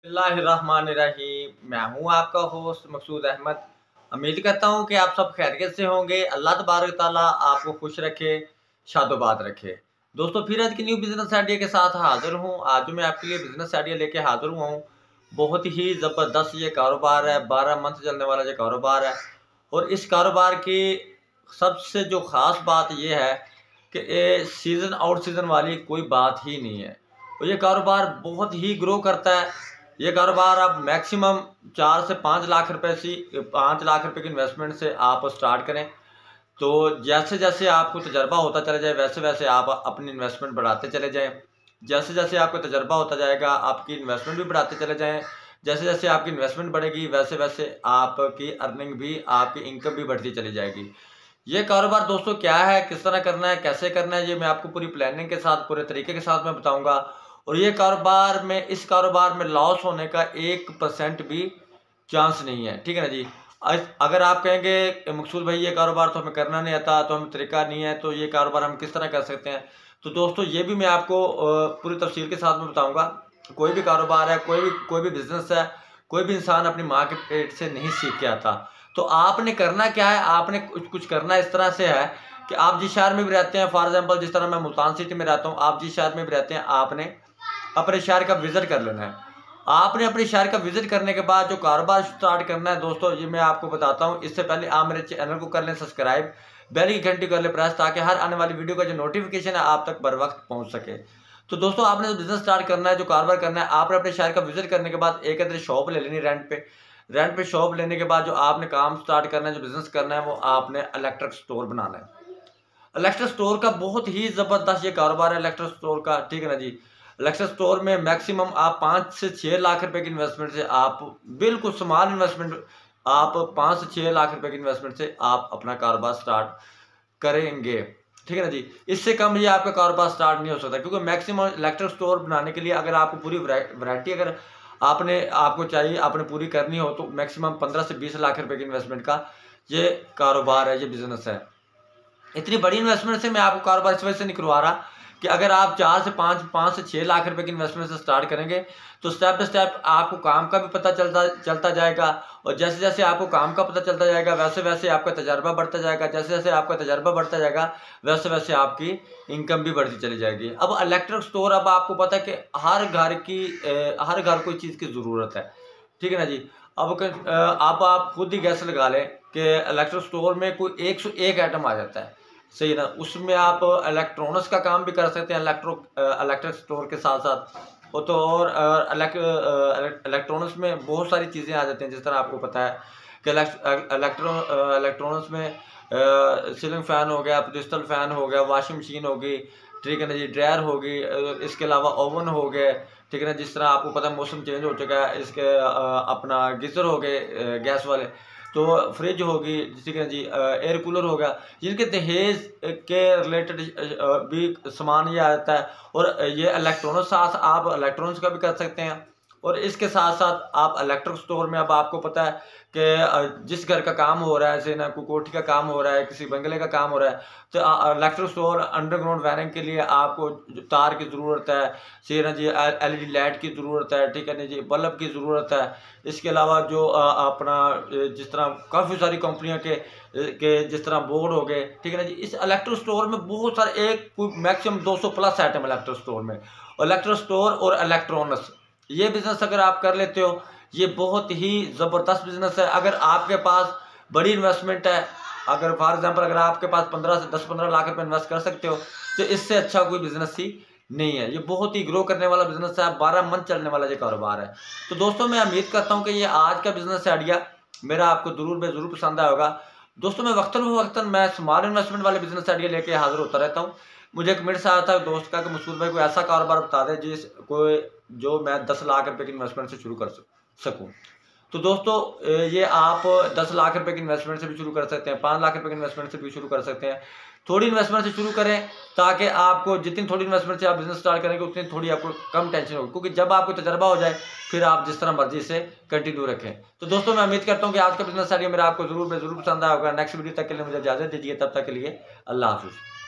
बिस्मिल्लाहिर्रहमानिर्रहीम। मैं हूं आपका होस्ट मकसूद अहमद। उम्मीद करता हूं कि आप सब खैरियत से होंगे। अल्लाह तबारक ताला आपको खुश रखे, शादोबाद रखे। दोस्तों, फिर आज की न्यू बिजनेस आइडिया के साथ हाजिर हूं। आज मैं आपके लिए बिजनेस आइडिया लेके हाजिर हुआ हूं। बहुत ही ज़बरदस्त ये कारोबार है, 12 मंथ चलने वाला ये कारोबार है। और इस कारोबार की सबसे जो ख़ास बात यह है कि सीज़न आउट सीज़न वाली कोई बात ही नहीं है। और ये कारोबार बहुत ही ग्रो करता है। ये कारोबार आप मैक्सिमम 4 से 5 लाख रुपए से 5 लाख रुपए की इन्वेस्टमेंट से आप स्टार्ट करें। तो जैसे जैसे आपको तजर्बा होता चला जाए वैसे वैसे आप अपनी इन्वेस्टमेंट बढ़ाते चले जाएं। जैसे जैसे आपको तजर्बा होता जाएगा आपकी इन्वेस्टमेंट भी बढ़ाते चले जाएं। जैसे जैसे आपकी इन्वेस्टमेंट बढ़ेगी वैसे वैसे आपकी अर्निंग भी, आपकी इनकम भी बढ़ती चली जाएगी। ये कारोबार दोस्तों क्या है, किस तरह करना है, कैसे करना है, ये मैं आपको पूरी प्लानिंग के साथ, पूरे तरीके के साथ मैं बताऊंगा। और ये कारोबार में, इस कारोबार में लॉस होने का 1% भी चांस नहीं है। ठीक है ना जी। अगर आप कहेंगे मकसूद भाई ये कारोबार तो हमें करना नहीं आता, तो हमें तरीका नहीं है, तो ये कारोबार हम किस तरह कर सकते हैं, तो दोस्तों ये भी मैं आपको पूरी तफसील के साथ में बताऊंगा। कोई भी कारोबार है, कोई भी बिजनेस है, कोई भी इंसान अपनी माँ के पेट से नहीं सीख के आता। तो आपने करना क्या है, आपने कुछ करना इस तरह से है कि आप जिस शहर में भी रहते हैं, फॉर एग्जाम्पल जिस तरह मैं मुल्तान सिटी में रहता हूँ, आप जिस शहर में भी रहते हैं, आपने अपने शहर का विजिट कर लेना है। आपने अपने शहर का विजिट करने के बाद जो कारोबार स्टार्ट करना है दोस्तों, ये मैं आपको बताता हूँ। इससे पहले आप मेरे चैनल को कर लें सब्सक्राइब, बेल की घंटी कर लें प्रेस, ताकि हर आने वाली वीडियो का जो नोटिफिकेशन है आप तक बर वक्त पहुँच सके। तो दोस्तों, आपने जो बिजनेस स्टार्ट करना है, जो कारोबार करना है, आपने अपने शहर का विजिट करने के बाद एक अदर शॉप ले लेनी रेंट पे। रेंट पे शॉप लेने के बाद जो आपने काम स्टार्ट करना है, जो बिजनेस करना है, वो आपने इलेक्ट्रिक स्टोर बनाना है। इलेक्ट्रिक स्टोर का बहुत ही ज़बरदस्त ये कारोबार है इलेक्ट्रिक स्टोर का। ठीक है ना जी। इलेक्ट्रिक स्टोर में मैक्सिमम आप 5 से 6 लाख रुपए की इन्वेस्टमेंट से, आप बिल्कुल स्मॉल इन्वेस्टमेंट, आप 5 से 6 लाख रुपए की इन्वेस्टमेंट से आप अपना कारोबार स्टार्ट करेंगे। ठीक है ना जी। इससे कम ये आपका कारोबार स्टार्ट नहीं हो सकता, क्योंकि मैक्सिमम इलेक्ट्रिक स्टोर बनाने के लिए अगर आपको पूरी वैरायटी अगर आपको चाहिए, आपने पूरी करनी हो, तो मैक्सिमम 15 से 20 लाख रुपए की इन्वेस्टमेंट का ये कारोबार है, ये बिजनेस है। इतनी बड़ी इन्वेस्टमेंट से मैं आपको कारोबार इस वजह से नहीं करवा रहा कि अगर आप 4 से 5 से 6 लाख रुपए की इन्वेस्टमेंट से स्टार्ट करेंगे, तो स्टेप बाय स्टेप आपको काम का भी पता चलता जाएगा। और जैसे जैसे आपको काम का पता चलता जाएगा वैसे वैसे आपका तजर्बा बढ़ता जाएगा। जैसे जैसे आपका तजर्बा बढ़ता जाएगा वैसे वैसे आपकी इनकम भी बढ़ती चली जाएगी। अब इलेक्ट्रिक स्टोर, अब आपको पता है कि हर घर को इस चीज़ की ज़रूरत है। ठीक है ना जी। अब आप खुद ही गैस लगा लें कि इलेक्ट्रिक स्टोर में कोई 101 आइटम आ जाता है। सही ना। उसमें आप इलेक्ट्रॉनिक्स का काम भी कर सकते हैं इलेक्ट्रिक स्टोर के साथ साथ। वो तो और इलेक्ट्रॉनिक्स में बहुत सारी चीज़ें आ जाती हैं। जिस तरह आपको पता है कि इलेक्ट्रॉनिक्स में सीलिंग फ़ैन हो गया, डिजिटल फ़ैन हो गया, वॉशिंग मशीन होगी, ठीक है ना जी, ड्रायर होगी, इसके अलावा ओवन हो गए। ठीक है ना। जिस तरह आपको पता है मौसम चेंज हो चुका है, इसके अपना गीज़र हो गए गैस वाले, तो फ्रिज होगी, ठीक है जी, एयर कूलर होगा, जिनके दहेज के रिलेटेड भी सामान ये आता है। और ये इलेक्ट्रॉनिक्स साथ आप इलेक्ट्रॉनिक्स का भी कर सकते हैं। और इसके साथ साथ आप इलेक्ट्रिक स्टोर में, अब आपको पता है कि जिस घर का काम हो रहा है, जैसे ना कोई कोठी का काम हो रहा है, किसी बंगले का काम हो रहा है, तो इलेक्ट्रिक स्टोर अंडरग्राउंड वायरिंग के लिए आपको तार की ज़रूरत है, सी ना जी, LED लाइट की ज़रूरत है, ठीक है ना जी, बल्ब की ज़रूरत है। इसके अलावा जो अपना जिस तरह काफ़ी सारी कंपनियों के जिस तरह बोर्ड हो गए, ठीक है ना जी। इस इलेक्ट्रिक स्टोर में बहुत सारे, maximum 200 plus item electric store में। इलेक्ट्रिक स्टोर और इलेक्ट्रॉनिक्स, ये बिज़नेस अगर आप कर लेते हो, ये बहुत ही ज़बरदस्त बिज़नेस है। अगर आपके पास बड़ी इन्वेस्टमेंट है, अगर फॉर एग्जांपल अगर आपके पास 10-15 लाख रुपए इन्वेस्ट कर सकते हो, तो इससे अच्छा कोई बिज़नेस ही नहीं है। ये बहुत ही ग्रो करने वाला बिज़नेस है, 12 मंथ चलने वाला ये कारोबार है। तो दोस्तों, मैं उम्मीद करता हूँ कि ये आज का बिज़नेस आइडिया मेरा आपको ज़रूर पसंद आया होगा। दोस्तों, मैं वक्तन मैं स्मॉल इन्वेस्टमेंट वाले बिज़नेस आइडिया लेके हाज़िर होता रहता हूँ। मुझे एक मिनट से आया था दोस्त का कि मकसूद भाई कोई ऐसा कारोबार बता दें जो मैं 10 लाख रुपए की इन्वेस्टमेंट से शुरू कर सकूँ। तो दोस्तों, ये आप 10 लाख रुपए की इन्वेस्टमेंट से भी शुरू कर सकते हैं, 5 लाख रुपए की इन्वेस्टमेंट से भी शुरू कर सकते हैं। थोड़ी इन्वेस्टमेंट से शुरू करें, ताकि आपको जितनी थोड़ी इन्वेस्टमेंट से आप बिजनेस स्टार्ट करेंगे उतनी थोड़ी आपको कम टेंशन होगी, क्योंकि जब आपको तजर्बा हो जाए फिर आप जिस तरह मर्जी से कंटिन्यू रखें। तो दोस्तों, मैं उम्मीद करता हूँ कि आज का बिजनेस आइडिया मेरा आपको ज़रूर पसंद आया होगा। नेक्स्ट वीडियो तक के लिए मुझे इजाज़त दीजिए, तब तक के लिए अल्लाह हाफ़िज़।